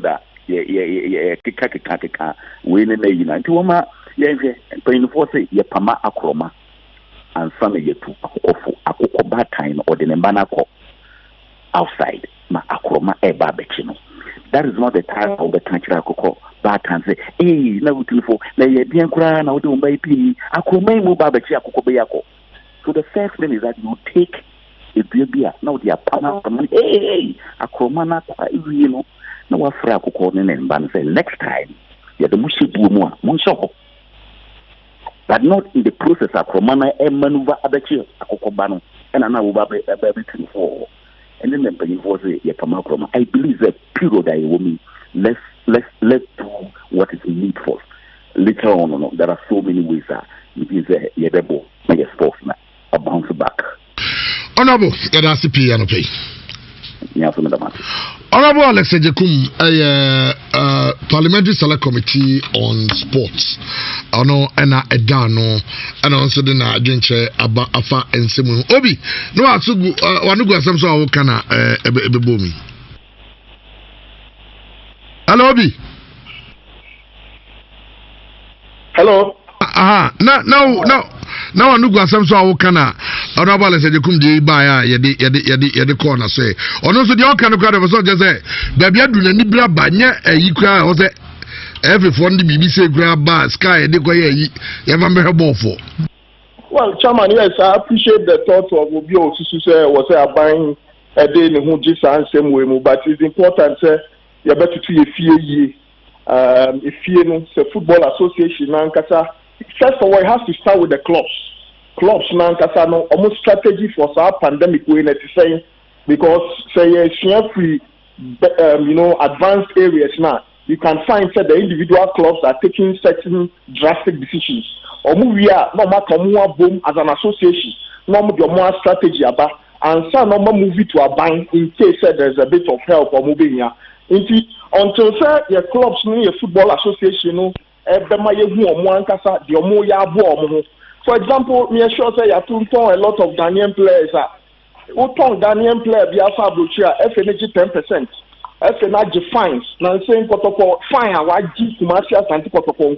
that kika winning a united woma yen for say ye pama akroma and some ye tu akoko batan or the nembanako outside ma akroma e babechino. That is not the time of the country akoko batan say hey na wutunfo na ye bien kura na wode umba ipi akroma mu babechi akoko be yako. So the first thing is that you take a baby now the pama hey akroma na kwa you know. No wafra akoko ne nemban say next time ya the mushibu mu monso. But not in the process of Romana and maneuver abachi akoko bano and another baby for. And then the was a Yapamakoma. I believe that period I will mean let's do what is needful. Later on, there are so many ways that it is a yebebo, my sports a bounce back. Honorable, that's the piano pay. Honorable Alex Ejekum, Parliamentary Select Committee on Sports. I know, and I also the Adventure about Afa and Simu. Obi, no, I took one who got some sort of kind of booming. Hello, Obi. Hello. Now I know some sort of kind of Honorable Ejekum di buy yedi corner say. Ono so the all kind of crowd of so just say, baby, I do any bra banya you cry or say. Every fund BBC grab bar sky they go here you ever ball for. Well, Chairman, yes, I appreciate the thought of Obio Susu was buying a day in who just and same way, but it's important you better to if you know the football association Nankasa. First of all, it has to start with the clubs. Clubs Nankasa no almost strategy for our pandemic way net saying because say free advanced areas now. You can find that the individual clubs are taking certain drastic decisions. Or we are no matter more boom as an association, no more strategy about and some number move it to a bank in case there's a bit of help or moving here. Until your clubs your football association for example, me sure say you have to a lot of Ghanaian players Ghanaian player be alpha FNG 10%. FNG fines. Now saying protocol fine our G commercial anti protocol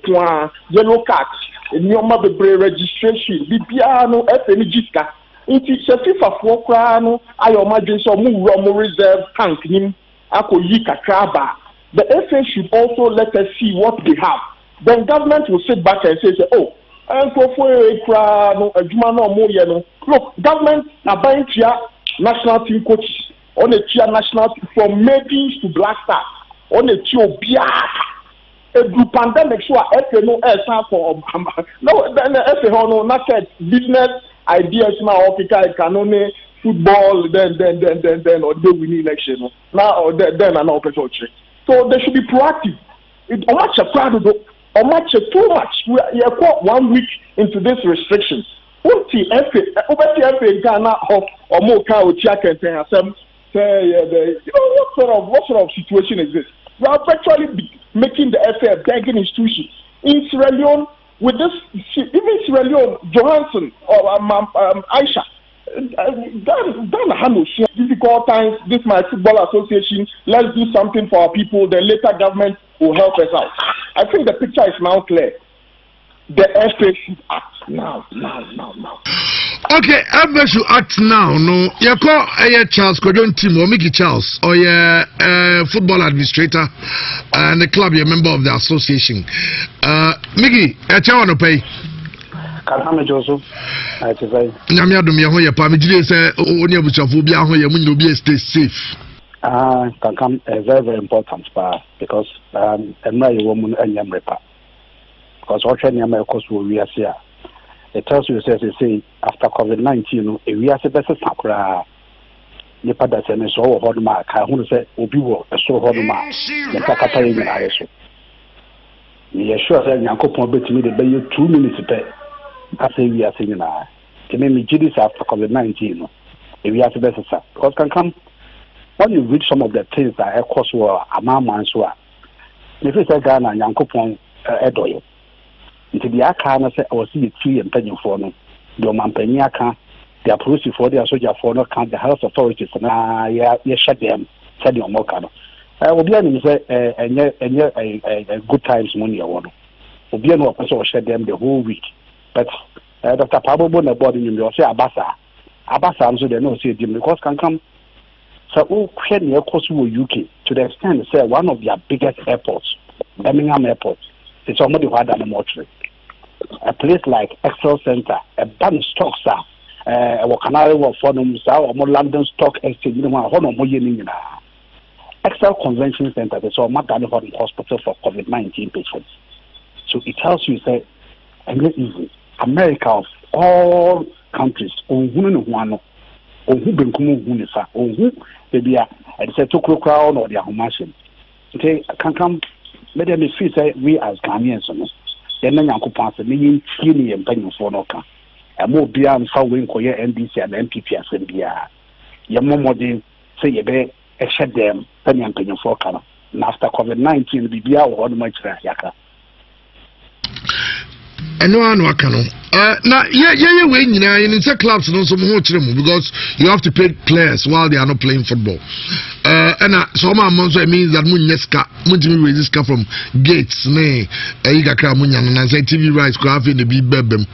yellow cards, nyoma bebre registration, bibiano FNG ska. Inti se FIFA for krano ayo imagine so mu reserve tank nim akoyi kakraba. The FA should also let us see what they have. Then government will sit back and say oh and look, government are buying national team coaches on a tier national team from maybes to black stars on a tier a group pandemic so no for no then no not business ideas now okay can only football then or they win election now or then an open so they should be proactive. It much a crowd or much too much. We are 1 week into this restriction. What sort of situation is this? We are virtually making the FA a begging institution. In Sierra Leone, with this, even Sierra Leone, Johansson or Aisha, difficult times. This is my football association. Let's do something for our people. The later government will help us out. I think the picture is now clear. The FA should act now. Okay, FA should act now. No, you call Charles Kodon Team or Mickey Charles or football administrator and the club. You're a member of the association. Mickey, I tell you to pay. Kaname Joseph, I say. Namia do me a hoya pamijile say only abuchafo bia hoya mun no be stay safe. Can come very very important because emra ye woman enyam repa. Because what any am cause we are here. It tells you say after COVID-19 we are best sakura. Nipa da se me so ho do ma ka hu say obi wo so ho do ma. Le kakata ye na yeso. Me sure say Nyankopon betimi de be 2 minutes pe. I say we are saying now. Can me this after COVID-19? If we have to better because can come when you read some of the things that of course were among Mansua. If you say Ghana, Yankopon Edoyo. Into the Akana say I was see 3 and penny for no. The Mampaniaka, the police for the soldier for no count the health authorities and shut them, said your Mokano. Obiani say a good times money or one. Obiani was also share them the whole week. But Dr. Pablo Bona body you say Abasa. Abasa so they know say them because can come so near UK to the extent say one of their biggest airports, Birmingham Airport, it's already had an mortuary. A place like Excel Center, a bunch stocks are Canary Wharf or more London Stock Exchange, Excel Convention Center, they saw Magdalene Hospital for COVID-19 patients. So it tells you, say, and it's easy. America of all countries, who been who maybe a to crown or their machine. Okay, can come, let them feel say we as Ghanaians, then Yanko Pass, meaning Chini and Penny for Noka. And more beyond following Koya NDC and MPP as NBR. Yamomodi say you be except them, Penny and Penny for Kana. And after COVID-19, the BBR or much Yaka. And no one can. Now, when you know, in some clubs, no some because you have to pay players while they are not playing football. And some months it means that Munyeska from gates, nay, Igaka Munyan, and I say TV rights, coffee, the big bebem.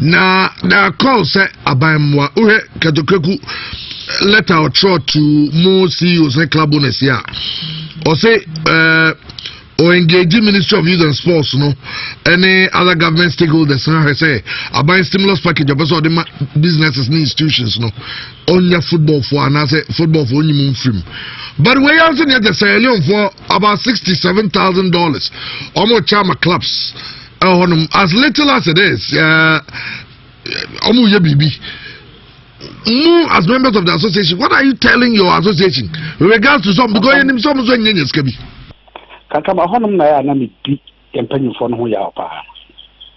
Now, call say Abamwa, Katoku letter or trot to more CEOs and club owners here. Or say, or engaging Ministry of Youth and Sports, any other government stakeholders, I say, buying stimulus package of also the businesses and institutions, on your football for and I say football for only moon film. But we also need to say for about $67,000 almost charma clubs. As little as it is, as members of the association, what are you telling your association with regards to some because in some Kakama honum na ya na mi bi empanyufo no ho ya pa.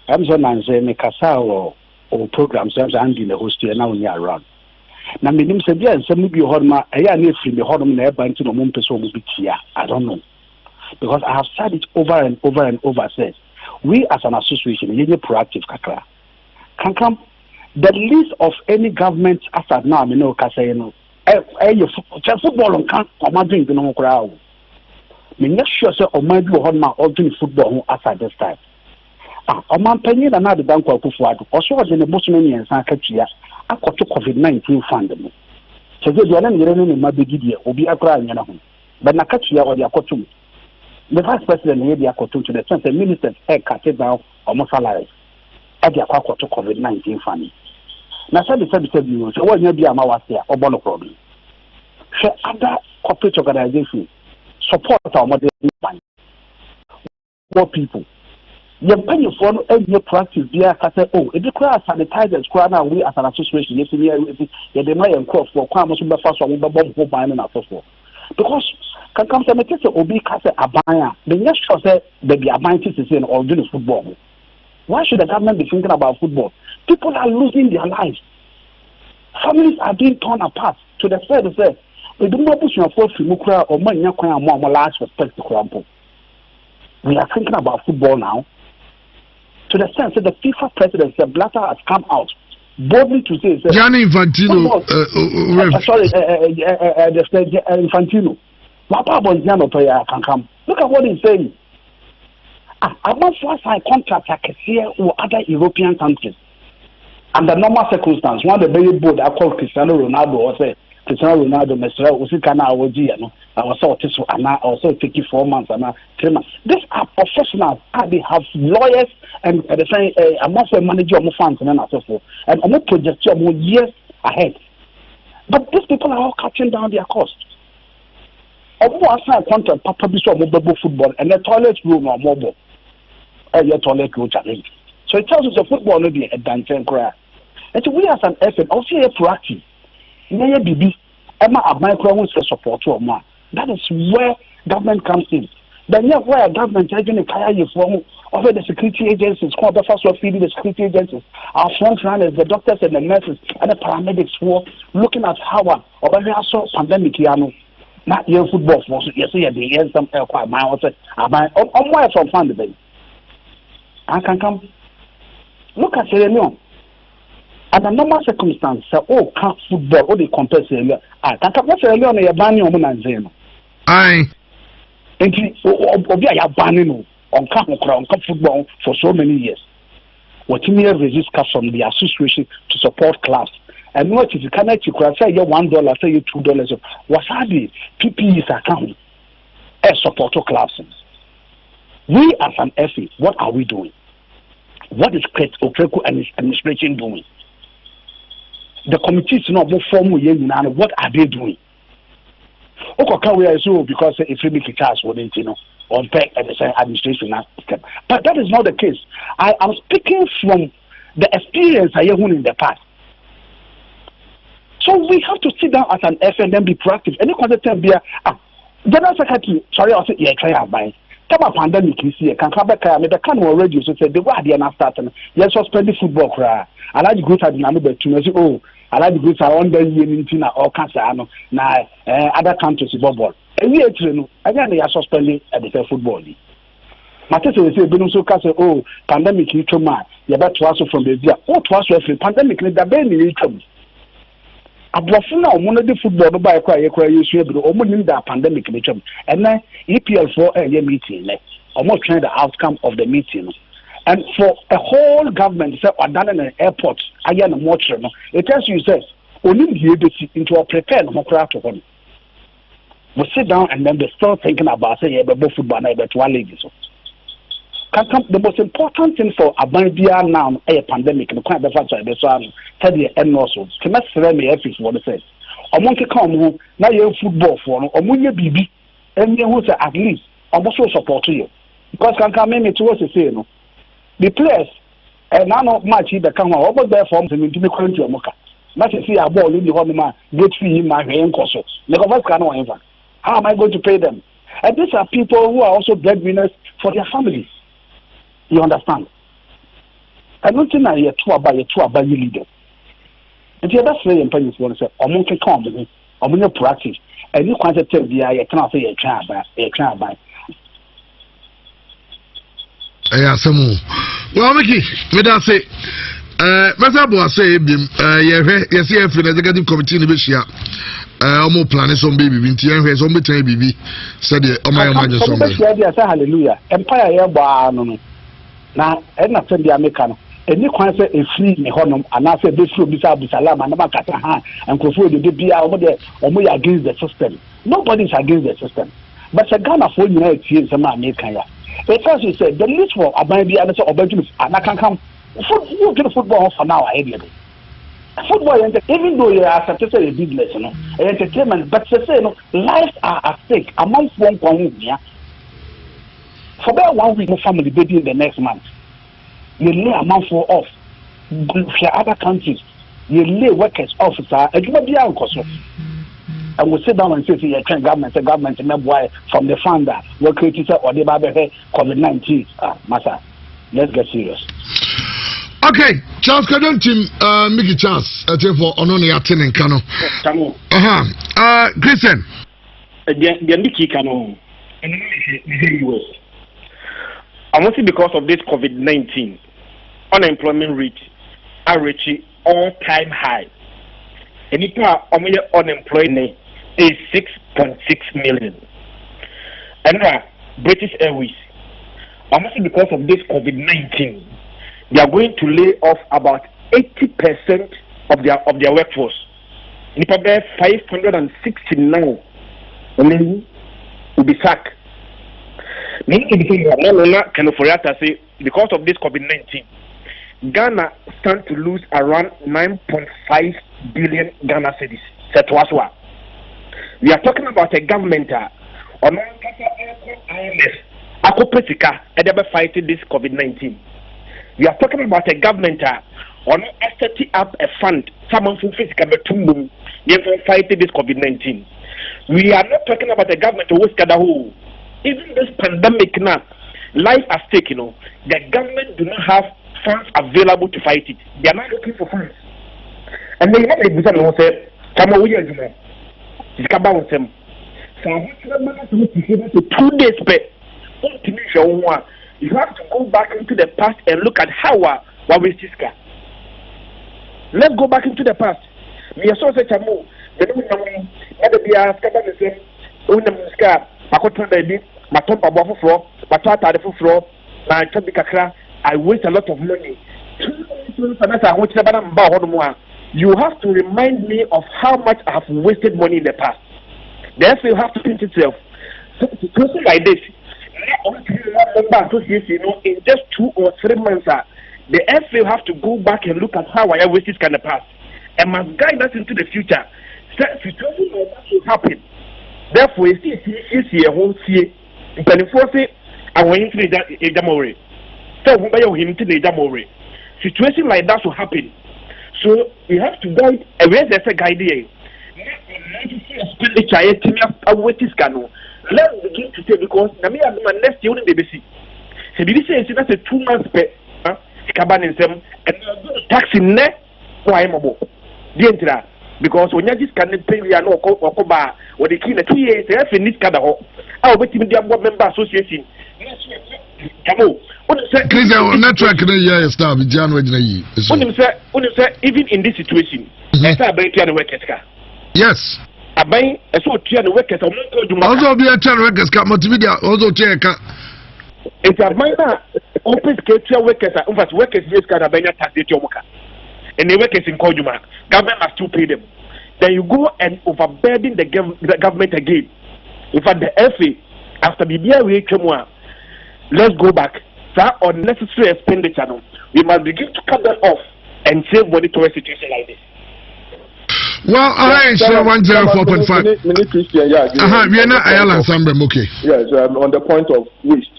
I'm so nanze me kasa o programs so am the host na we around. Na me nim se bia nsem bi honma eya na efiri me honum na e ban ti no mo mpese o bi tia. I don't know. Because I have said it over and over and over said we as an association we proactive kakra. Kankam the list of any government as at now me no kasa football on kan o drink no kra. Me sure say o man bi ho ma o do football as at this time. O man penny na the bank akufo ado. O so de ne bosume ni ensan akatua akoto COVID-19 fund no. So dey na nyere no ma begidie obi akra anya na ho. But na katua o de akoto. The vice president here dey akoto to the sense ministers cut down o salary. E dey akoto COVID-19 fund. Na say you so what you be ama wase a obo no problem. Share other corporate organizations support our modern bank. More people. Young penny for no practice there can say, oh, if you cry sanitizers, cry now we as an association, yes, they might encourage for crime must be fast on the bomb for buying and so forth. Because can come to make it obi kase abaya, then yes sure say they be abiding citizen or doing football. Why should the government be thinking about football? People are losing their lives. Families are being torn apart to the fair to say. We do not push your force to Mukra or Manyaka more last respect to Krampo. We are thinking about football now. To the sense that the FIFA president, Sepp Blatter, has come out boldly to say, Gianni Infantino, Infantino. Look at what he's saying. I want to sign contracts like here or other European countries. Under normal circumstances, one of the very board I call Cristiano Ronaldo or say, Cristiano Ronaldo, Mesra, Usikana, Awoji, I was so and I also take 4 months and 3 months. These are professionals. They have lawyers and at the same I'm also a manager of funds and so forth. And I'm not projecting more years ahead. But these people are all cutting down their costs. Almost a contract, probably so mobile football and the toilet room or mobile. Your toilet room challenge. So it tells us the football will be a dancing cry. And so we as an effort, also a proactive. BB, Emma a micro support to a man. That is where government comes in. Then yeah, where government is going to carry you from over the security agencies, called the first of feeding the security agencies, our front runners, the doctors and the nurses and the paramedics were looking at how or when I saw pandemic not your football for yes, the some quite my also on why from fund the I can come look at Sierra Leone. Under normal circumstances, oh, can't football, or they compare Sierra Leone. I can't compare Sierra Leone, a banning on Zeno. Aye. Enti obi a ya banning on football for so many years. What me resist from the association to support clubs. And what if you cannot say you $1, say you $2, what's the PPE's account as support clubs? We as an FA, what are we doing? What is Okreko and his administration doing? The committees not more formal, what are they doing? Because if we make a chance, wouldn't on pay at the same administration. But that is not the case. I am speaking from the experience I have in the past. So we have to sit down as an FA and then be proactive. Any content be General Secretary, sorry, I'll say, yeah, try out by. Come up pandemic this year, can come back, maybe can already so say the way they are not starting. Yes, suspend the football cry. I like the groups at the number to I like the groups around the year in or cancer, now other countries football. And we again they are suspending at the football. Matthew will say, Benuso Castle, oh, pandemic, you told me, you better also from the year. Oh, to us, pandemic, the baby, you told Abrafuna omo de football ba ekwa yesu ebiro omo nim da pandemic me twam and then EPL for a meeting like omo trying the outcome of the meeting and for a whole government say odana an airport aya na motre no it tells you say onim die beti into a prepare no kra to hon we sit down and then they start thinking about say be football na be to league so the most important thing for Abanbia now a pandemic no quite be factor be so am said the end also to mess me efis what they say omo ke come ho na ye football for no omo nya bibi enye ho say at least omo so support you because can me to what say no the players and now match the can ho omo there for me to quality omo ka na say see a ball in the home man get fee ma hwe nkoso because what can no even how am I going to pay them? And these are people who are also breadwinners for their families. You understand? I don't think I two about you leader. And the other say in Penny's one say, I'm going to come with me, I'm going to practice. And you can't tell me I cannot say a try by. Yeah, some well, Mickey, with that say, Masabo say, yes, yes, the executive committee in the Bishia. Omo plan some baby binti en hwe so betan bibi said the o my imagine some hallelujah empire ya gba no na na tell the american eni kwan say e free me honom ana say be free bisa bisalama na makata ha enkofo de bia omo ya against the system. Nobody is against the system, but the Ghana for you tie some american ya it first you say the list for Abanbia and say obajum ana kan you get football for now I hear football, even though you are accepted a business, entertainment, but to say, lives are at stake amongst one community. For that 1 week, family baby in the next month, you lay a month for off. For other countries, you lay workers officer, and you may be uncle. And we sit down and say, the government, why from the founder, what created or the COVID-19. Massa, let's get serious. Okay, Charles Kadon team, Mickey Charles, for Ononi Atin and Kano. Christian. The Mickey Kano. I want to because of this COVID-19, unemployment rate are reaching all-time high. And if unemployment is 6.6 million. And British Airways, I want to because of this COVID-19. They are going to lay off about 80% of their workforce. In probably 569 will be sacked. Because of this COVID-19, Ghana stands to lose around 9.5 billion Ghana cedis. We are talking about a government on IMF fighting this COVID-19. We are talking about a government on setting up a fund, someone who physically fighting this COVID-19. We are not talking about a government who is even this pandemic now, life at stake, the government do not have funds available to fight it. They are not looking for funds. And they have a business who say, come over here, it's about them. So 2 days pay. You have to go back into the past and look at how we discuss. Let's go back into the past. We are so such a move. my top above floor, my top at the floor, my top kakra, I waste a lot of money. You have to remind me of how much I have wasted money in the past. Therefore, you have to think itself. So, situation like this, in just 2 or 3 months, the FA have to go back and look at how I wasted in the past and must guide us into the future. So, situation like that will happen. Therefore, you see a whole see. I want you to the Jamore. So, him to the Jamore. Situation like that will happen. So we have to guide. Where there's a guide here. Let's begin to say because next year the BC. So this is that's a 2 months pay. And tax in ne why mabo. Because when you just can't pay we are no okoba or the key 2 years they have finished kada ho. I will be the member association. Network even in this situation, yes. Also be a channel workers cut multimedia, also check. It's a minor open scale workers, in fact, workers use Carabania tax and the workers in Kojuma. Government must still pay them. Then you go and overburden the government again. In fact, the FA, after the BIA, let's go back. That unnecessary expenditure, we must begin to cut that off and save money to a situation like this. Well, I share 104.5. We are not Ireland, okay. Yes, on the point of waste.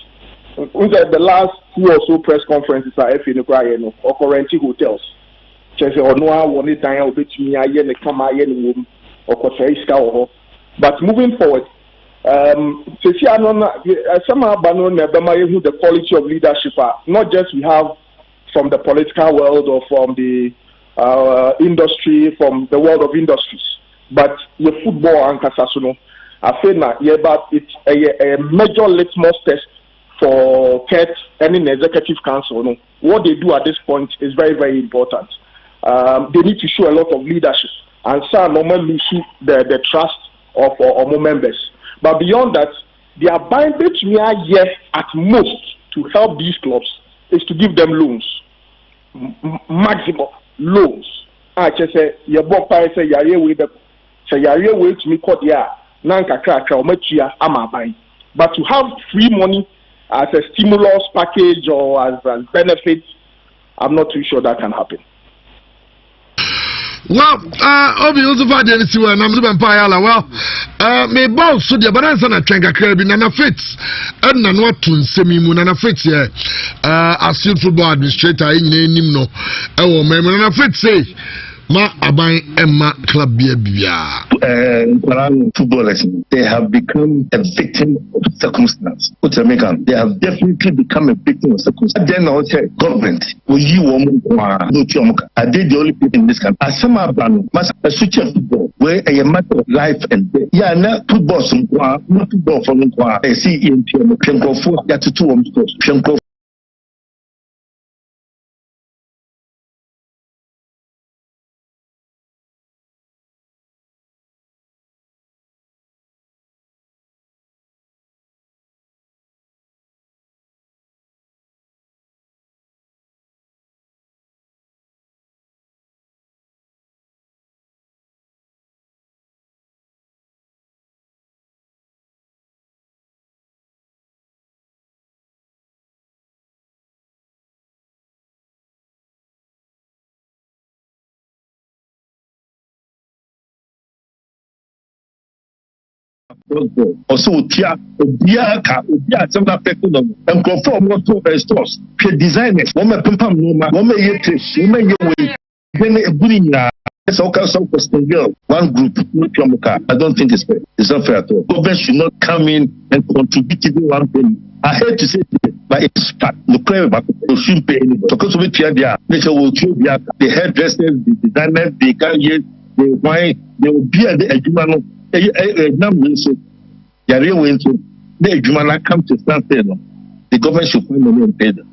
The last 2 or so press conferences are or current hotels. But moving forward, the quality of leadership, not just we have from the political world or from the industry, from the world of industries, but the football and Kasasuno. I feel that it's a major litmus test for CAT and in the executive council. No? What they do at this point is very, very important. They need to show a lot of leadership and some normally lose the trust of our members. But beyond that, their binding year at most to help these clubs is to give them loans, maximum loans. I just say your book say yare way the say yare way to me called ya nanka kraka or machia ama buying. But to have free money as a stimulus package or as benefits, I'm not too sure that can happen. Well, Obi also find anything and I'm doing Payala. Well, may both so the balance and a Tenga Kirby Nana Fritz and Nanwa Tun Semi Munana Fritz here. As football administrator in Nimno, Nana Fritz say. Ma abai Emma club bia. Footballers, they have become a victim of circumstance. What's American? They have definitely become a victim of circumstance. Then I say, government, will you are they the only people in this country? As some are banned, must a switch of football where a matter of life and death. Yeah, not football, not football from I see in Piano, 4 to 2 also Biaka some affected them and conform what to stores. Designers, woman Pimpam Noma, woman yet, woman way, then a bullying. So girl, one group, I don't think it's fair. It's not fair at all. Government should not come in and contribute to one thing. I hate to say it, but it's fact. Look, they shouldn't pay anybody. Because we fear nature will kill the hairdressers, the designers, they can't get the wine, they will be at the Ejumano. The Ejumana come to stand there. The government should find money and pay them.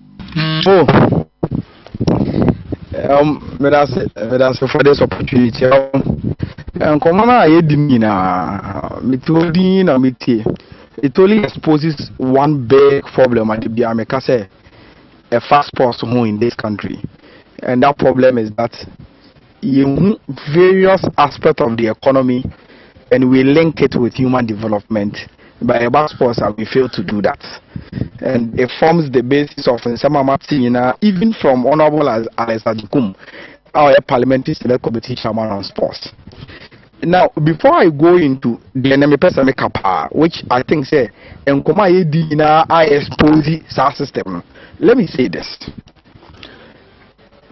That's for this opportunity. And come on, I didn't mean, Mitodin or Miti. it only exposes one big problem at the Biameka say a fast sports in this country. And that problem is that you various aspects of the economy and we link it with human development. By about sports, and we fail to do that. And it forms the basis of even from Honorable as Adikum, our parliamentary select committee chairman on sports. Now, before I go into the enemy person which I think say I expose the system, let me say this.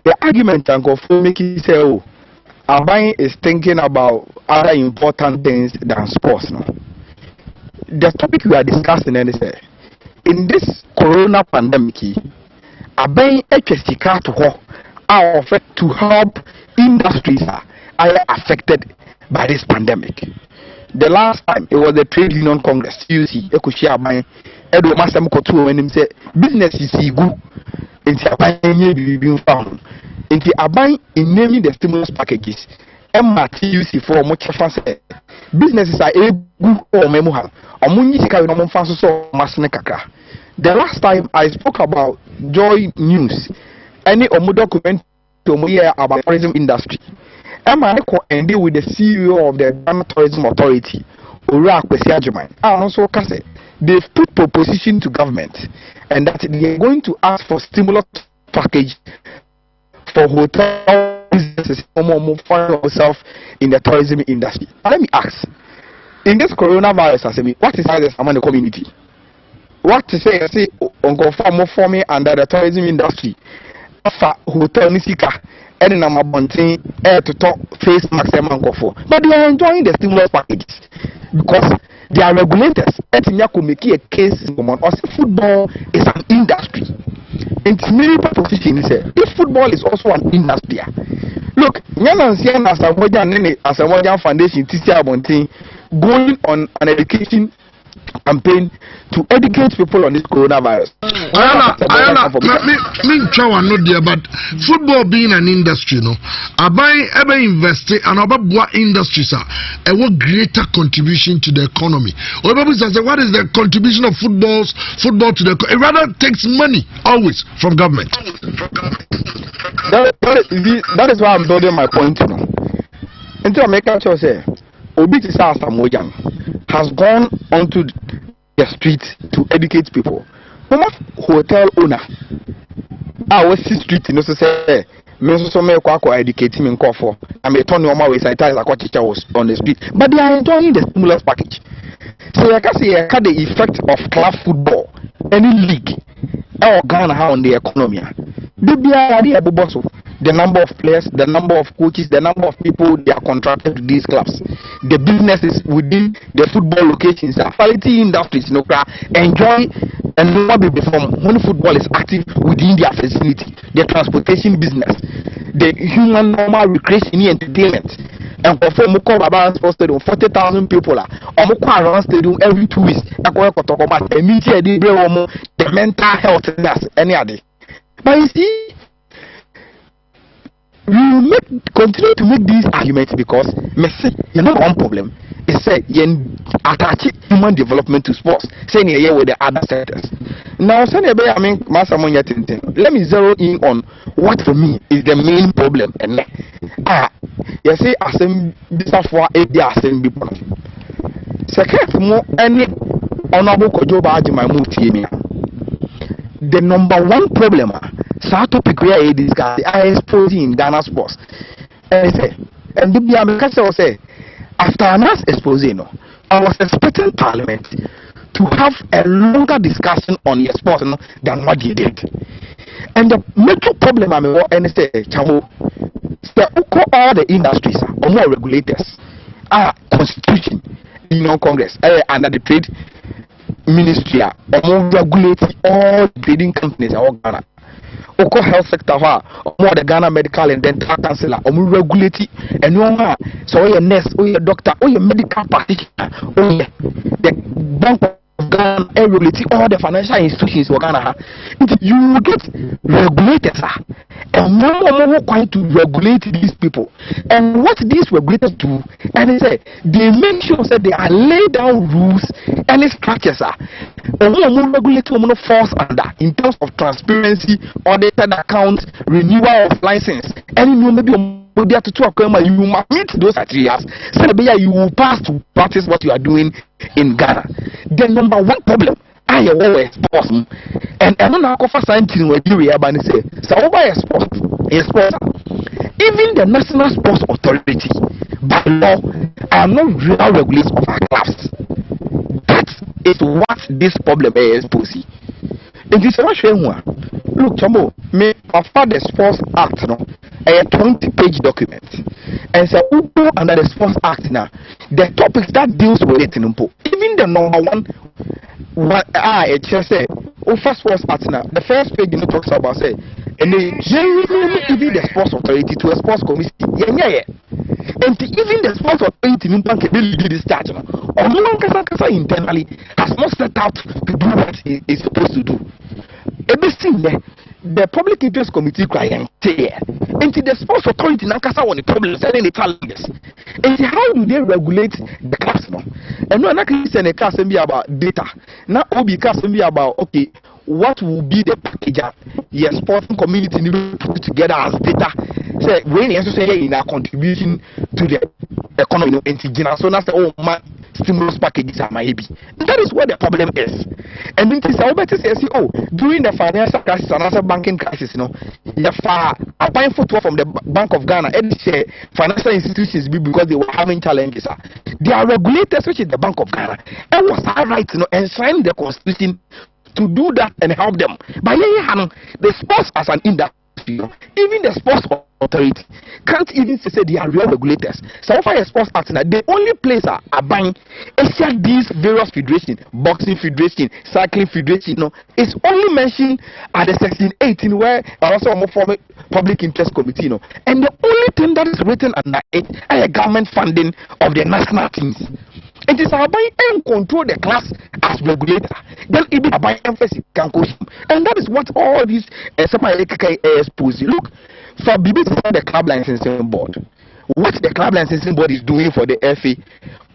The argument and go for making say, oh, Abai is thinking about other important things than sports now. The topic we are discussing is in this corona pandemic, Abai HSTK are offered to help industries are affected by this pandemic. The last time it was the Trade Union Congress, TUC, Ekushi Abai, Edo Masam Kotu, when him say business is good, into Abai being found. Into Abai in naming the stimulus packages, MRTUC for much fancy businesses are able or memoham. The last time I spoke about Joy News, any document to about tourism industry. I deal with the CEO of the Ghana Tourism Authority, Ura Kwesiajuman. And also they've put proposition to government and that they are going to ask for stimulus package for hotel businesses who find yourself in the tourism industry. Now let me ask. In this coronavirus, what is this among the community? What to say on forming under the tourism industry? Hotel Nisika, and I'm wanting air to talk face mask and for. But they are enjoying the stimulus package because they are regulators. Etinyaku make a case or football is an industry. In many proposition if football is also an industry. Look, Nyanansian as a Wajan Foundation, TCA Bonting. Going on an education campaign to educate people on this coronavirus. But football being an industry, no, I ever invested and about industries are a greater contribution to the economy. What is the contribution of football to the economy? It rather takes money always from government. That is why I'm building my point, you know. Until I make sure say Obiti Samoyan has gone onto the street to educate people. Hotel owner, I was street in say, Meso educating in Kofo. I may turn your way sanitize like what teacher was on the street, but they are enjoying the stimulus package. So I can see the effect of club football, any league, or Ghana on the economy. The number of players, the number of coaches, the number of people they are contracted to these clubs, the businesses within the football locations, the quality industries, enjoy and not be performed when football is active within their facility, the transportation business, the human normal recreation entertainment. And perform about sports stadium, 40,000 people are around stadium every 2 weeks. Talk about the mental health any other. But you see, we continue to make these arguments because your number one problem is say you attach human development to sports, saying here with the other sectors. Now, let me zero in on what for me is the main problem. And you say for second more any honorable Kojoba my move the number one problem topic where I discuss I expose in Ghana sports. And the Biameka say after an expose, I was expecting Parliament to have a longer discussion on your sports than what they did. And the major problem I'm and say all the industries or more regulators constitution, Congress under the trade ministry or more regulate all trading companies or Ghana. Oko health sector more the Ghana Medical and Dental Council or more regulate and so your nurse or your doctor or your medical practitioner or the bank of Ghana regulate all the financial institutions in Ghana. You will get regulators, and no more going to regulate these people. And what these regulators do, and they say they make sure that they are lay down rules and structures. And more regulate falls under in terms of transparency, audited accounts, renewal of license, and maybe you must meet those criteria so that you will pass to practice what you are doing in Ghana. The number one problem I always expose and I'm not going to something when you say so over expose even the National Sports Authority by law are not real regulators of our clubs. That is what this problem is posing. In this look, Chamo, me after the Sports Act, no, a 20-page document, and so under the Sports Act now, the topics that deals with it, even the number one, what I just say, first Sports Act now, the first page talks about say, and they genuinely even the Sports Authority to a sports committee, and even the sports authority in Bank will do this charge, or no one internally has not set out to do what it is supposed to do. Everything the public interest committee crying and the sports authority Nankasa on the problems and the challenges. And how do they regulate the class now? And no, not listen a class and be about data. Now Obi class and be about okay, what will be the package your sporting community need to put together as data? Say when you say in our contribution to the economy and so that's the man stimulus packages are maybe. That is where the problem is. And then it's about to say, oh, during the financial crisis and also banking crisis, the far applying football from the Bank of Ghana and financial institutions because they were having challenges. They are regulators, which is the Bank of Ghana, and was our right, enshrine the constitution to do that and help them. But the sports as an industry, even the sports authority can't even say they are real regulators. So far as sports act, the only place are buying these various federations, boxing federation, cycling federation, it's only mentioned at the section 18 where also a former public interest committee, and the only thing that is written under it is a government funding of the national teams. It is about and control the class as regulator. Then it be about emphasis can coach, and that is what all these expose. Look, for BBC, the club licensing board, what the club licensing board is doing for the FA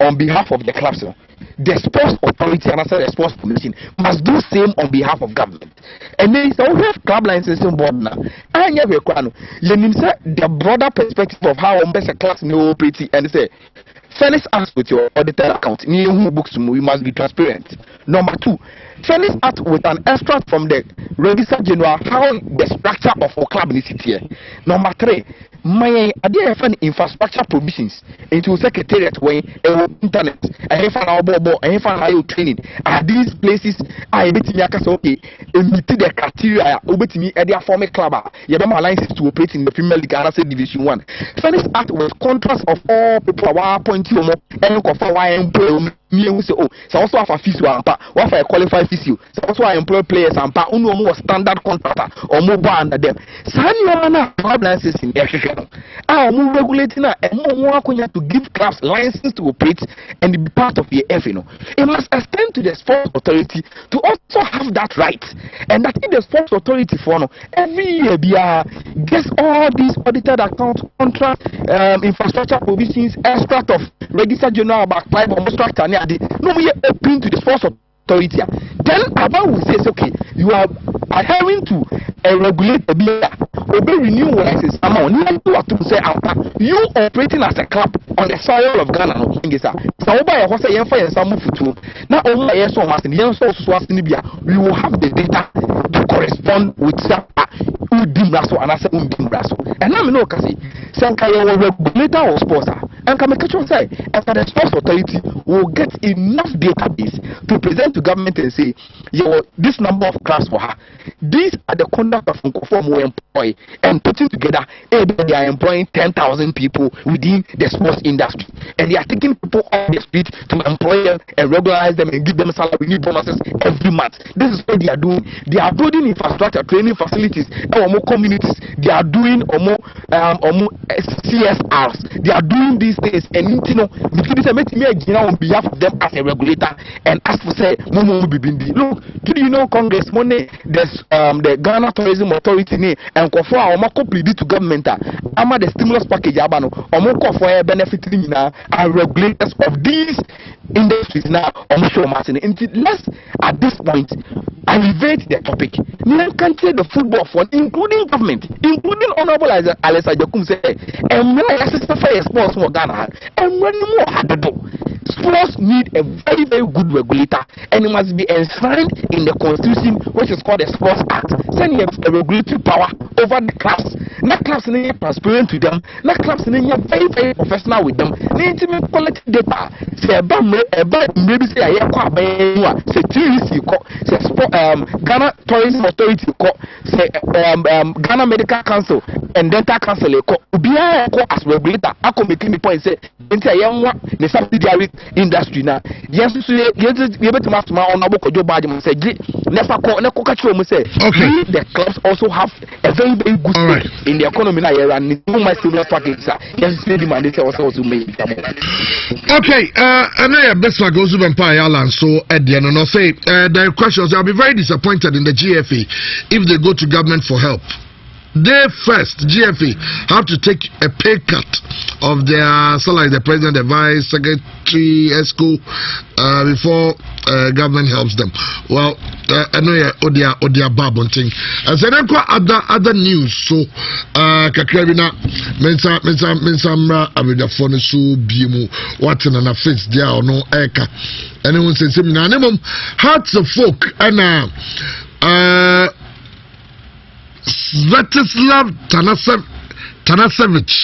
on behalf of the clubs, the sports authority and also the sports commission must do same on behalf of government. And then so we have club licensing board now. And you have the broader perspective of how a class no pretty and say. Fairness Act with your audited account. Books you must be transparent. Number 2, Fairness Act with an extract from the Register General how the structure of our club is here. Number 3, my idea of infrastructure provisions into secretariat way internet. I have our bobo, I have training. Are these places I bet me okay meet the criteria obet me at their former club. You have my license to operate in the Premier League and Division 1. Fairness Act with contracts of all people and confirm why I employ me say oh so also have a physio and what for a qualified physio so also I employ players and more standard contractor or mobile under them. Sanya club license in more regulating and more to give clubs license to operate and be part of the FA. It must extend to the sports authority to also have that right, and that in the sports authority for every year gets all these audited accounts, contract, infrastructure provisions, extract of Register General about 5 or structure. No, we are open to the sports authority. Then about will say, okay, you are adhering to a regulator, obey renewal license amount. You operating as a club on the soil of Ghana. So by a horse and fire and some foot. Now, we will have the data to correspond with and I'm no kasi Sankaya regulator or sponsor and can make a say and the sports authority will get enough database to present to government and say this number of clubs for her. These are the conduct of conform employ and putting together, they are employing 10,000 people within the sports industry, and they are taking people off the street to employ them and regularize them and give them salary, new bonuses every month. This is what they are doing. They are building infrastructure, training facilities, and more communities. They are doing more CSRs. They are doing these things, and you know, on behalf of them as a regulator and as for say, look, do you know Congress money? There's the Ghana Tourism Authority and for our pleaded to government ama the stimulus package abano or for benefiting now are regulators of these industries now show let's at this point elevate the topic. Now can say the football fund, including government, including Honorable Alessa Jakum say, and when I assist for sports more Ghana, and when more had to do. Sports need a very, very good regulator, and it must be enshrined in the constitution, which is called the Sports Act. Send you a regulatory power over the clubs. Not clubs in transparent to them, not clubs in very, very professional with them. They intimate quality data. Say maybe say I hear say TUC say sport Ghana Tourism Authority say Ghana Medical Council and Dental Council as regulator. I can make me point say the subsidiary industry now. Yes, the clubs also have a very, very good stake in the economy now. And my stimulus package, yes, also made. Okay, and I have best goes to Empire Island. So at the end, and I'll say the questions. I'll be very disappointed in the GFA if they go to government for help. They first, GFA, have to take a pay cut of their salary, the president, the vice secretary, ESCO, before government helps them. Well, I know Odia Babonting. As I other news, so Kakarina, Mensamra, Abida Fonesu, Bimu, Watson and a face there or no Eka. Anyone says, hearts of folk, and Svetislav Tanasevich.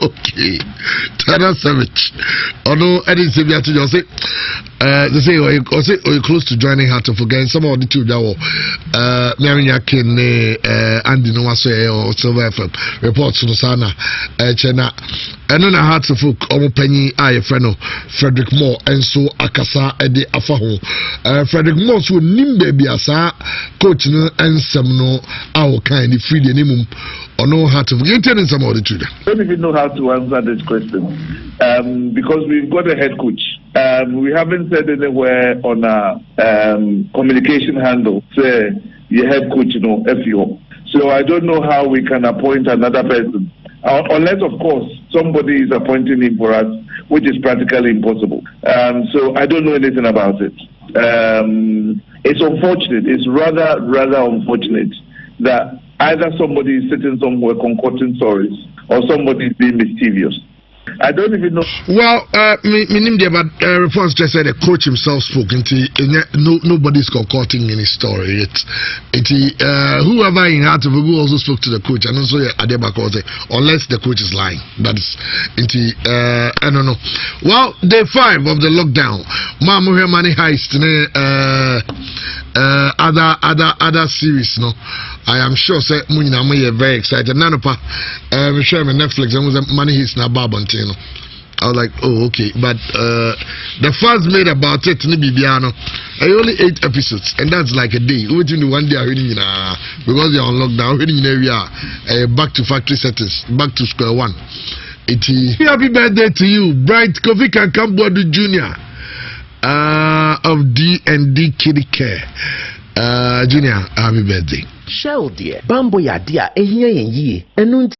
Okay, Tanasevich. Oh no, I didn't say that to you. They say, or you're close to joining Heart of Again. Some of the two that were Mariakin Andy Noase or Silver FM reports to Sana Chena. And then Heart of Folk, Penny, I friend Frederick Moore, and so Akasa Ede Afaho. Frederick Moore, so Nimbe Biasa, coach and Semno, our kind of free the minimum or no Heart of Again. Tell some of the two. I don't even know how to answer this question because we've got a head coach. We haven't said anywhere on our communication handle, say your head coach, FEO. So I don't know how we can appoint another person. Unless, of course, somebody is appointing him for us, which is practically impossible. So I don't know anything about it. It's unfortunate. It's rather unfortunate that either somebody is sitting somewhere concocting stories or somebody is being mischievous. I don't even know. Well, response just said the coach himself spoke. Nobody's concocting any story. Whoever in Heart of Agu also spoke to the coach, and also unless the coach is lying. That's I don't know. Well, day 5 of the lockdown. Mamu money heist. Other series. No, I am sure. Say Munina are very excited. Nanopa, we share my Netflix and was money heist na Babonte. I was like, oh, okay. But the first made about it, I only 8 episodes, and that's like a day. Within 1 day, because they're on lockdown, back to factory settings, back to square one. Happy birthday to you, Bright Kofi Kankambodu Jr. Of D&D Kiddie Care. Junior, happy birthday. Shell dear, Bambo ya dear, ye, and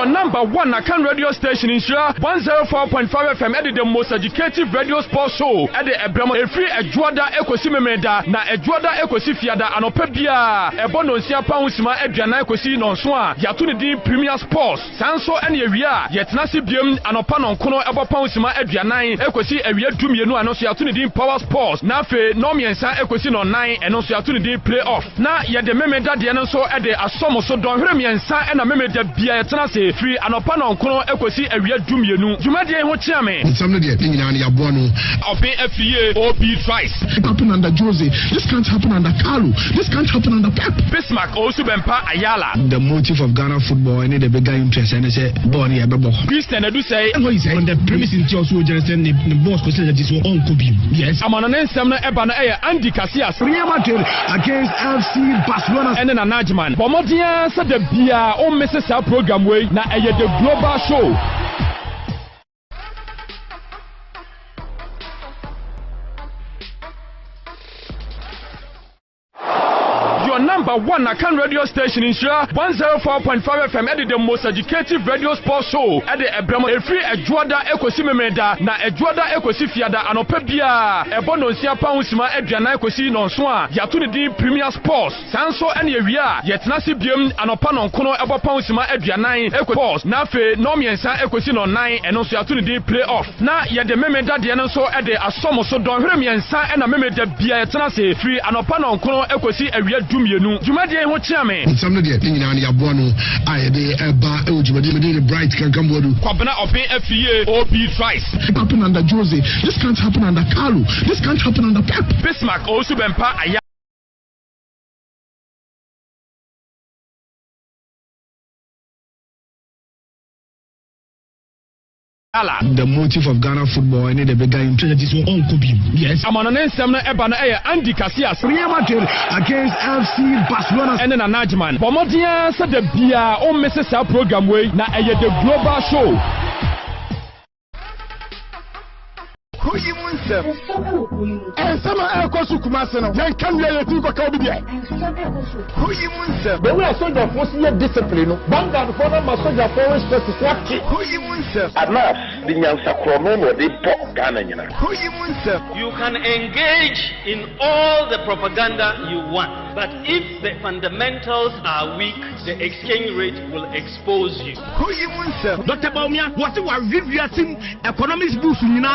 number 1 Akan radio station in Nhyira 104.5 FM edit the most educative radio sports show edit Ebramo efri Ejuada ekosi memeda na Ejuada ekosi fiada anopa bia ebono nsia pawusima aduana ekosi nonso a yato ne din Premier Sports sanso ene ewia yetenase biem anopa nonkono ebo pawusima aduanan ekosi ewia dumienu anoso yato ne din Power Sports na fe nomiensa ekosi no 9 eno so yato ne din Playoff na yede memeda de no so ede asomo so don hwere miensa ena memeda bia yetenase se free anopa no nkono ekosi awia dumienu dwumadie ho chiame nsam de nyina ne yabo no open FA OB twice it happen under Jose, this can't happen under Carlo, this can't happen under Pep. Bismarck also bempa Ayala The motive of Ghana football and the bigger interest and say born here bebo Christian Edu say what is on the premise in also just the boss ko say that is on kobi. Yes, amana nsam na eba na Andy Casillas Real Madrid against FC Barcelona and then Najman Bomodia said the bia o message program way na the global show. Number one Akan radio station in Nhyira 104.5 FM at the most educative radio sports show at the Ebramo Efri Ejuada Ekosi Memeda na Ejuada Ekosi Fiada anopa bia ebono nsia pausima aduana ekosi nonso a yato ne din Premier Sports sanso ene awia yetena se biem anopa nonkono ebo pausima aduanan ekos na fe no miensa ekosi no nan eno so yato ne din Playoff na ye de Memeda de no so e de asomo so don hwere miensa ena Memeda bia yetena se free anopa nonkono ekosi awia dumienu dwumadie ho chiame nsam no de nyina ne yabo no ayede eba e dwumadie me de bright kan kambodu kwabena open FA OB twice it happen under Jose, this can't happen under Carlo, this can't happen under Pep. Bismarck also bempa Ayala The motive of Ghana football and the bigger interest that is on kobi. Yes, amana nsam na eba na Andy Casillas Real Madrid against FC Barcelona and then Najman Bomodia said the bia o message program way na the global show. Sama ekosu kumase no yan kan ya yeti ko ka bi dia hoyi munse be we soja force ye discipline no banga for na soja force specific hoyi munse Anas the nyansa krono no de pop Ghana nyina hoyi munse. You can engage in all the propaganda you want, but if the fundamentals are weak, the exchange rate will expose you. Hoyi munse Dr. Baumia what we are reviewing economics boost nyina